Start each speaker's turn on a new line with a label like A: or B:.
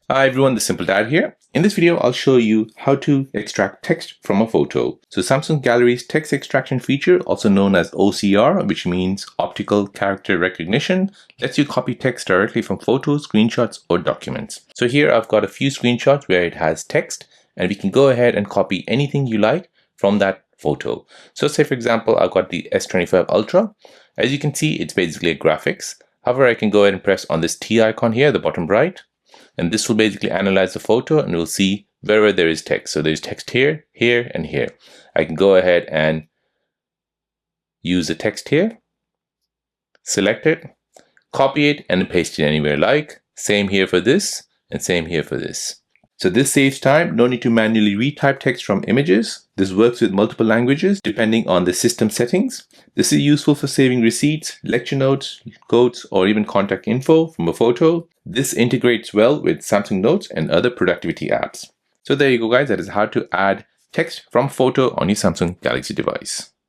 A: Hi everyone, the Simple Dad here. In this video, I'll show you how to extract text from a photo. So Samsung Gallery's text extraction feature, also known as OCR, which means optical character recognition, lets you copy text directly from photos, screenshots, or documents. So here I've got a few screenshots where it has text, and we can go ahead and copy anything you like from that photo. So say for example, I've got the S25 Ultra. As you can see, it's basically a graphics. However, I can go ahead and press on this T icon here, the bottom right. And this will basically analyze the photo and we'll see wherever there is text. So there's text here, here, and here. I can go ahead and use the text here, select it, copy it, and paste it anywhere like. Same here for this, and same here for this. So this saves time. No need to manually retype text from images. This works with multiple languages depending on the system settings. This is useful for saving receipts, lecture notes, quotes, or even contact info from a photo. This integrates well with Samsung Notes and other productivity apps. So there you go guys, that is how to add text from photo on your Samsung Galaxy device.